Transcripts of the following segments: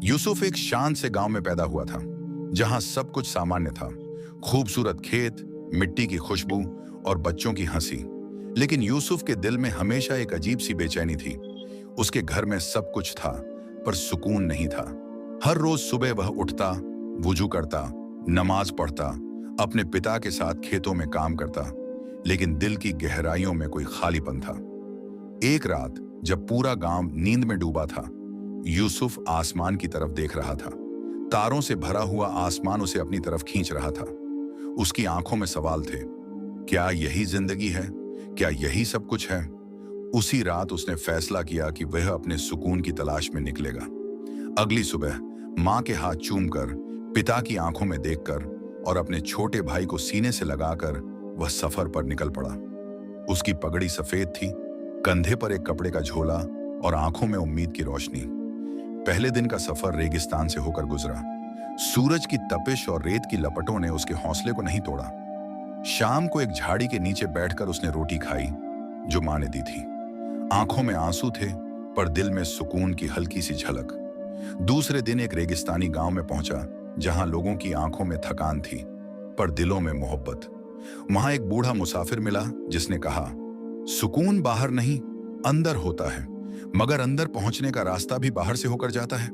यूसुफ एक शांत से गांव में पैदा हुआ था, जहां सब कुछ सामान्य था। खूबसूरत खेत, मिट्टी की खुशबू और बच्चों की हंसी। लेकिन यूसुफ के दिल में हमेशा एक अजीब सी बेचैनी थी। उसके घर में सब कुछ था, पर सुकून नहीं था। हर रोज सुबह वह उठता, वुजू करता, नमाज पढ़ता, अपने पिता के साथ खेतों में काम करता, लेकिन दिल की गहराइयों में कोई खालीपन था। एक रात जब पूरा गांव नींद में डूबा था, यूसुफ आसमान की तरफ देख रहा था। तारों से भरा हुआ आसमान उसे अपनी तरफ खींच रहा था। उसकी आंखों में सवाल थे, क्या यही जिंदगी है? क्या यही सब कुछ है? उसी रात उसने फैसला किया कि वह अपने सुकून की तलाश में निकलेगा। अगली सुबह मां के हाथ चूमकर, पिता की आंखों में देखकर और अपने छोटे भाई को सीने से लगाकर वह सफर पर निकल पड़ा। उसकी पगड़ी सफेद थी, कंधे पर एक कपड़े का झोला और आंखों में उम्मीद की रोशनी। पहले दिन का सफर रेगिस्तान से होकर गुजरा। सूरज की तपिश और रेत की लपटों ने उसके हौसले को नहीं तोड़ा। शाम को एक झाड़ी के नीचे बैठकर उसने रोटी खाई जो मां ने दी थी। आंखों में आंसू थे, पर दिल में सुकून की हल्की सी झलक। दूसरे दिन एक रेगिस्तानी गांव में पहुंचा, जहां लोगों की आंखों में थकान थी, पर दिलों में मोहब्बत। वहां एक बूढ़ा मुसाफिर मिला जिसने कहा, सुकून बाहर नहीं, अंदर होता है, मगर अंदर पहुंचने का रास्ता भी बाहर से होकर जाता है।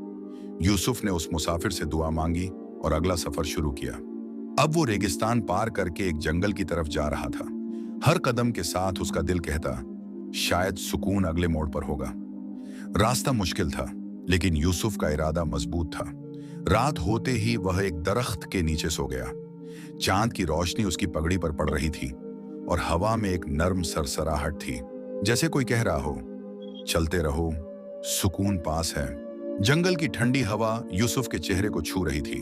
यूसुफ ने उस मुसाफिर से दुआ मांगी और अगला सफर शुरू किया। अब वो रेगिस्तान पार करके एक जंगल की तरफ जा रहा था। हर कदम के साथ उसका दिल कहता, शायद सुकून अगले मोड़ पर होगा। रास्ता मुश्किल था, लेकिन यूसुफ का इरादा मजबूत था। रात होते ही वह एक दरख्त के नीचे सो गया। चांद की रोशनी उसकी पगड़ी पर पड़ रही थी और हवा में एक नर्म सरसराहट थी, जैसे कोई कह रहा हो, चलते रहो, सुकून पास है। जंगल की ठंडी हवा यूसुफ के चेहरे को छू रही थी।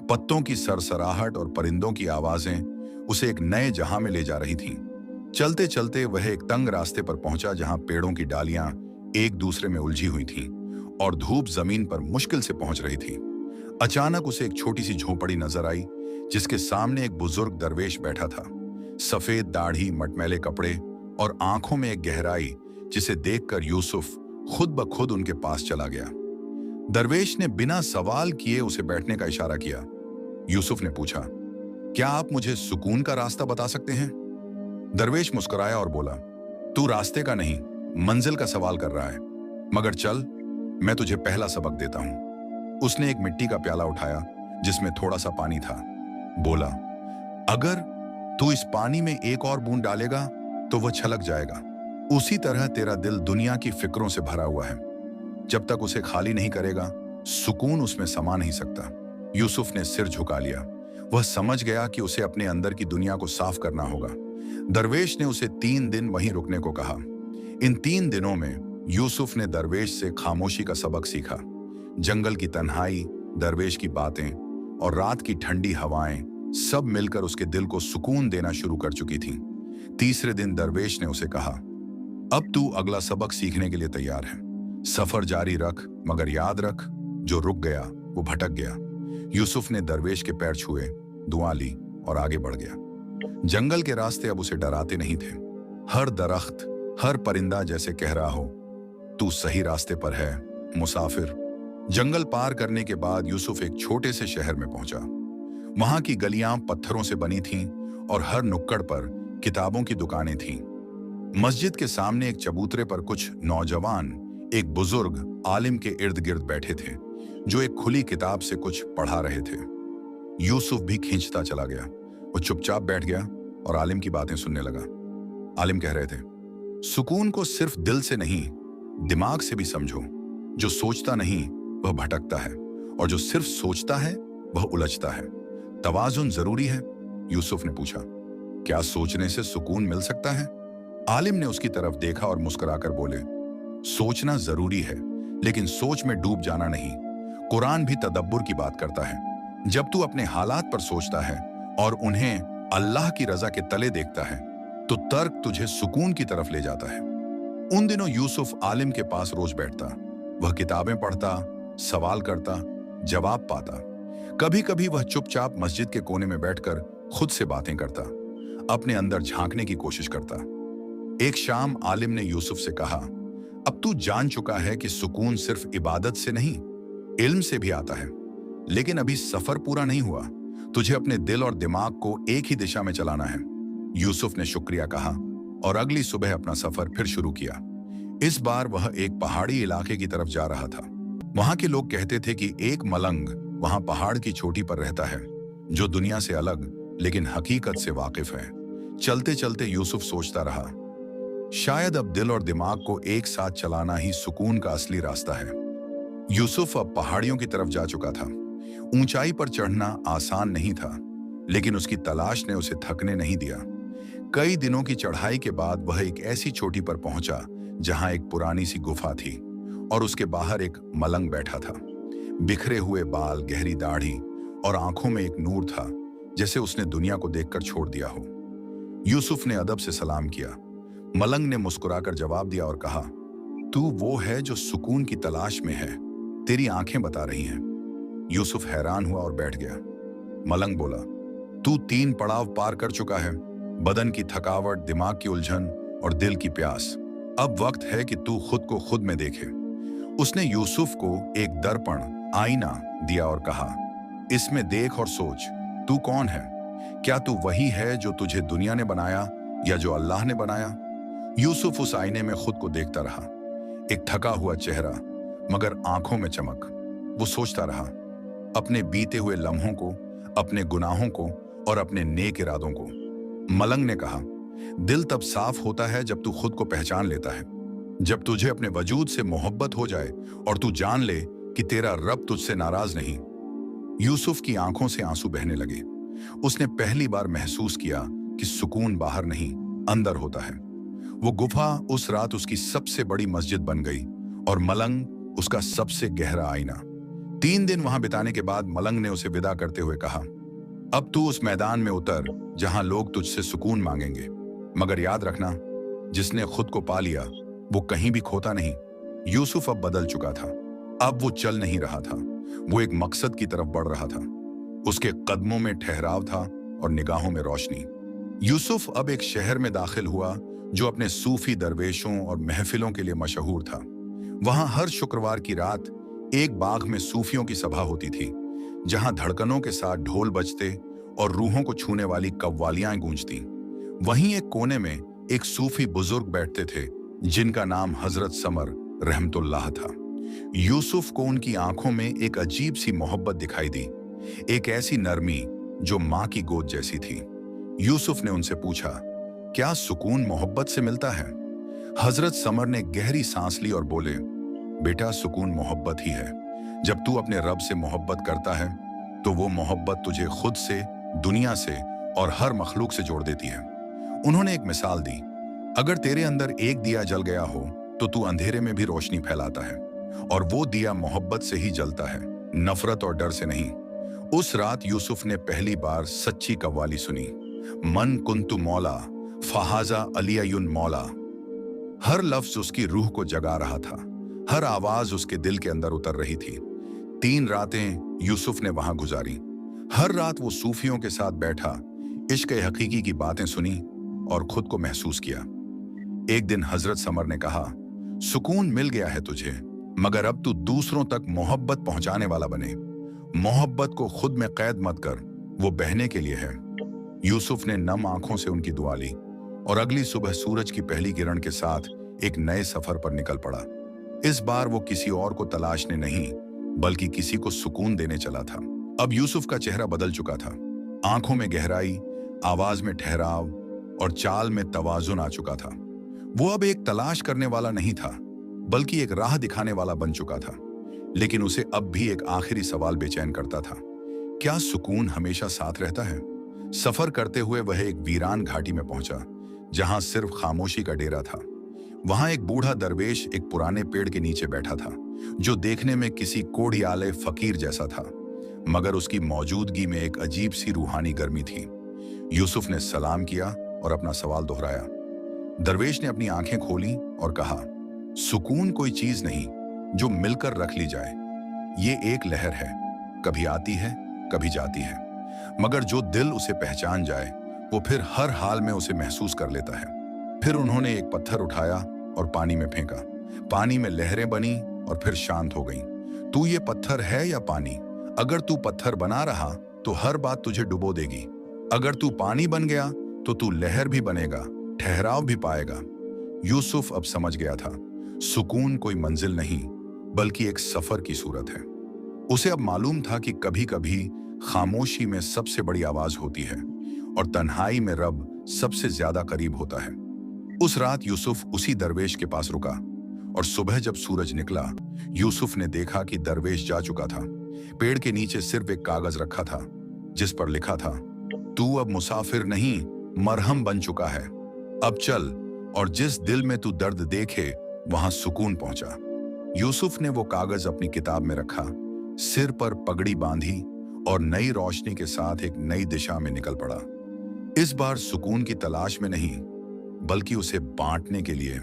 पत्तों की सरसराहट और परिंदों की आवाजें उसे एक नए जहां में ले जा रही थीं। चलते चलते वह एक तंग रास्ते पर पहुंचा, जहां पेड़ों की डालियां एक दूसरे में उलझी हुई थीं और धूप जमीन पर मुश्किल से पहुंच रही थी। अचानक उसे एक छोटी सी झोपड़ी नजर आई, जिसके सामने एक बुजुर्ग दरवेश बैठा था। सफेद दाढ़ी, मटमैले कपड़े और आंखों में एक गहराई जिसे देखकर यूसुफ खुद ब खुद उनके पास चला गया। दरवेश ने बिना सवाल किए उसे बैठने का इशारा किया। यूसुफ ने पूछा, क्या आप मुझे सुकून का रास्ता बता सकते हैं? दरवेश मुस्कुराया और बोला, तू रास्ते का नहीं, मंजिल का सवाल कर रहा है, मगर चल, मैं तुझे पहला सबक देता हूं। उसने एक मिट्टी का प्याला उठाया जिसमें थोड़ा सा पानी था। बोला, अगर तू इस पानी में एक और बूंद डालेगा तो वह छलक जाएगा। उसी तरह तेरा दिल दुनिया की फिक्रों से भरा हुआ है। जब तक उसे खाली नहीं करेगा, सुकून उसमें समा नहीं सकता। यूसुफ ने सिर झुका लिया। वह समझ गया कि उसे अपने अंदर की दुनिया को साफ करना होगा। दरवेश ने उसे 3 दिन वहीं रुकने को कहा। इन 3 दिनों में यूसुफ ने दरवेश से खामोशी का सबक सीखा। जंगल की तन्हाई, दरवेश की बातें और रात की ठंडी हवाएं सब मिलकर उसके दिल को सुकून देना शुरू कर चुकी थीं। तीसरे दिन दरवेश ने उसे कहा, अब तू अगला सबक सीखने के लिए तैयार है। सफर जारी रख, मगर याद रख, जो रुक गया वो भटक गया। यूसुफ ने दरवेश के पैर छुए, दुआ ली और आगे बढ़ गया। जंगल के रास्ते अब उसे डराते नहीं थे। हर दरख्त, हर परिंदा जैसे कह रहा हो, तू सही रास्ते पर है, मुसाफिर। जंगल पार करने के बाद यूसुफ एक छोटे से शहर में पहुंचा। वहां की गलियां पत्थरों से बनी थीं और हर नुक्कड़ पर किताबों की दुकानें थीं। मस्जिद के सामने एक चबूतरे पर कुछ नौजवान एक बुजुर्ग आलिम के इर्द गिर्द बैठे थे, जो एक खुली किताब से कुछ पढ़ा रहे थे। यूसुफ भी खींचता चला गया। वो चुपचाप बैठ गया और आलिम की बातें सुनने लगा। आलिम कह रहे थे, सुकून को सिर्फ दिल से नहीं, दिमाग से भी समझो। जो सोचता नहीं वह भटकता है, और जो सिर्फ सोचता है वह उलझता है। तवाजुन जरूरी है। यूसुफ ने पूछा, क्या सोचने से सुकून मिल सकता है? आलिम ने उसकी तरफ देखा और मुस्कुराकर बोले, सोचना जरूरी है, लेकिन सोच में डूब जाना नहीं। कुरान भी तदब्बुर की बात करता है। जब तू अपने हालात पर सोचता है और उन्हें अल्लाह की रजा के तले देखता है, तो तर्क तुझे सुकून की तरफ ले जाता है। उन दिनों यूसुफ आलिम के पास रोज बैठता। वह किताबें पढ़ता, सवाल करता, जवाब पाता। कभी कभी वह चुपचाप मस्जिद के कोने में बैठकर खुद से बातें करता, अपने अंदर झांकने की कोशिश करता। एक शाम आलिम ने यूसुफ से कहा, अब तू जान चुका है कि सुकून सिर्फ इबादत से नहीं, इल्म से भी आता है, लेकिन अभी सफर पूरा नहीं हुआ। तुझे अपने दिल और दिमाग को एक ही दिशा में चलाना है। यूसुफ ने शुक्रिया कहा और अगली सुबह अपना सफर फिर शुरू किया। इस बार वह एक पहाड़ी इलाके की तरफ जा रहा था। वहां के लोग कहते थे कि एक मलंग वहां पहाड़ की चोटी पर रहता है, जो दुनिया से अलग लेकिन हकीकत से वाकिफ है। चलते चलते यूसुफ सोचता रहा, शायद अब दिल और दिमाग को एक साथ चलाना ही सुकून का असली रास्ता है। यूसुफ अब पहाड़ियों की तरफ जा चुका था। ऊंचाई पर चढ़ना आसान नहीं था, लेकिन उसकी तलाश ने उसे थकने नहीं दिया। कई दिनों की चढ़ाई के बाद वह एक ऐसी चोटी पर पहुंचा जहां एक पुरानी सी गुफा थी और उसके बाहर एक मलंग बैठा था। बिखरे हुए बाल, गहरी दाढ़ी और आंखों में एक नूर था, जैसे उसने दुनिया को देखकर छोड़ दिया हो। यूसुफ ने अदब से सलाम किया। मलंग ने मुस्कुराकर जवाब दिया और कहा, तू वो है जो सुकून की तलाश में है, तेरी आंखें बता रही हैं। यूसुफ हैरान हुआ और बैठ गया। मलंग बोला, तू 3 पड़ाव पार कर चुका है, बदन की थकावट, दिमाग की उलझन और दिल की प्यास। अब वक्त है कि तू खुद को खुद में देखे। उसने यूसुफ को एक दर्पण, आईना दिया और कहा, इसमें देख और सोच, तू कौन है? क्या तू वही है जो तुझे दुनिया ने बनाया या जो अल्लाह ने बनाया? यूसुफ उस आईने में खुद को देखता रहा। एक थका हुआ चेहरा, मगर आंखों में चमक। वो सोचता रहा, अपने बीते हुए लम्हों को, अपने गुनाहों को और अपने नेक इरादों को। मलंग ने कहा, दिल तब साफ होता है जब तू खुद को पहचान लेता है, जब तुझे अपने वजूद से मोहब्बत हो जाए और तू जान ले कि तेरा रब तुझसे नाराज नहीं। यूसुफ की आंखों से आंसू बहने लगे। उसने पहली बार महसूस किया कि सुकून बाहर नहीं, अंदर होता है। वो गुफा उस रात उसकी सबसे बड़ी मस्जिद बन गई और मलंग उसका सबसे गहरा आईना। 3 दिन वहां बिताने के बाद मलंग ने उसे विदा करते हुए कहा, अब तू उस मैदान में उतर जहां लोग तुझसे सुकून मांगेंगे, मगर याद रखना, जिसने खुद को पा लिया वो कहीं भी खोता नहीं। यूसुफ अब बदल चुका था। अब वो चल नहीं रहा था, वो एक मकसद की तरफ बढ़ रहा था। उसके कदमों में ठहराव था और निगाहों में रोशनी। यूसुफ अब एक शहर में दाखिल हुआ जो अपने सूफी दरवेशों और महफिलों के लिए मशहूर था। वहां हर शुक्रवार की रात एक बाग में सूफियों की सभा होती थी, जहां धड़कनों के साथ ढोल बजते और रूहों को छूने वाली कव्वालियां गूंजती। वहीं एक कोने में एक सूफी बुजुर्ग बैठते थे, जिनका नाम हजरत समर रहमतुल्लाह था। यूसुफ को उनकी आंखों में एक अजीब सी मोहब्बत दिखाई दी, एक ऐसी नरमी जो मां की गोद जैसी थी। यूसुफ ने उनसे पूछा, क्या सुकून मोहब्बत से मिलता है? हजरत समर ने गहरी सांस ली और बोले, बेटा, सुकून मोहब्बत ही है। जब तू अपने रब से मोहब्बत करता है तो वो मोहब्बत तुझे खुद से, दुनिया से और हर मखलूक से जोड़ देती है। उन्होंने एक मिसाल दी, अगर तेरे अंदर एक दिया जल गया हो तो तू अंधेरे में भी रोशनी फैलाता है, और वो दिया मोहब्बत से ही जलता है, नफरत और डर से नहीं। उस रात यूसुफ ने पहली बार सच्ची कव्वाली सुनी, मन कुंतु मौला फहाजा अलियुन मौला। हर लफ्ज उसकी रूह को जगा रहा था, हर आवाज उसके दिल के अंदर उतर रही थी। 3 रातें यूसुफ ने वहां गुजारी। हर रात वो सूफियों के साथ बैठा, इश्क हकीकी की बातें सुनी और खुद को महसूस किया। एक दिन हजरत समर ने कहा, सुकून मिल गया है तुझे, मगर अब तू दूसरों तक मोहब्बत पहुंचाने वाला बने। मोहब्बत को खुद में कैद मत कर, वो बहने के लिए है। यूसुफ ने नम आंखों से उनकी दुआ ली और अगली सुबह सूरज की पहली किरण के साथ एक नए सफर पर निकल पड़ा। इस बार वो किसी और को तलाशने नहीं, बल्कि किसी को सुकून देने चला था। अब यूसुफ का चेहरा बदल चुका था। आंखों में गहराई, आवाज में ठहराव और चाल में तवाजुन आ चुका था। वो अब एक तलाश करने वाला नहीं था, बल्कि एक राह दिखाने वाला बन चुका था। लेकिन उसे अब भी एक आखिरी सवाल बेचैन करता था, क्या सुकून हमेशा साथ रहता है? सफर करते हुए वह एक वीरान घाटी में पहुंचा, जहां सिर्फ खामोशी का डेरा था। वहां एक बूढ़ा दरवेश एक पुराने पेड़ के नीचे बैठा था, जो देखने में किसी कोढ़ियाले फकीर जैसा था, मगर उसकी मौजूदगी में एक अजीब सी रूहानी गर्मी थी। यूसुफ ने सलाम किया और अपना सवाल दोहराया। दरवेश ने अपनी आंखें खोली और कहा, सुकून कोई चीज नहीं जो मिलकर रख ली जाए। ये एक लहर है, कभी आती है, कभी जाती है, मगर जो दिल उसे पहचान जाए वो फिर हर हाल में उसे महसूस कर लेता है। फिर उन्होंने एक पत्थर उठाया और पानी में फेंका। पानी में लहरें बनी और फिर शांत हो गईं। तू ये पत्थर है या पानी? अगर तू पत्थर बना रहा तो हर बात तुझे डुबो देगी। अगर तू पानी बन गया तो तू लहर भी बनेगा, ठहराव भी पाएगा। यूसुफ अब समझ गया था, सुकून कोई मंजिल नहीं बल्कि एक सफर की सूरत है। उसे अब मालूम था कि कभी-कभी खामोशी में सबसे बड़ी आवाज होती है और तन्हाई में रब सबसे ज्यादा करीब होता है। उस रात यूसुफ उसी दरवेश के पास रुका और सुबह जब सूरज निकला, यूसुफ ने देखा कि दरवेश जा चुका था। पेड़ के नीचे सिर्फ एक कागज रखा था जिस पर लिखा था, तू अब मुसाफिर नहीं, मरहम बन चुका है। अब चल और जिस दिल में तू दर्द देखे वहां सुकून पहुंचा। यूसुफ ने वो कागज अपनी किताब में रखा, सिर पर पगड़ी बांधी और नई रोशनी के साथ एक नई दिशा में निकल पड़ा। इस बार सुकून की तलाश में नहीं बल्कि उसे बांटने के लिए।